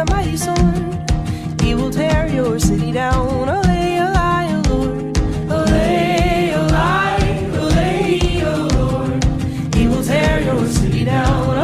a mighty sword. He will tear your city down. Olay, olay, O Lord. Olay, olay, olay, O Lord. He will tear your city down.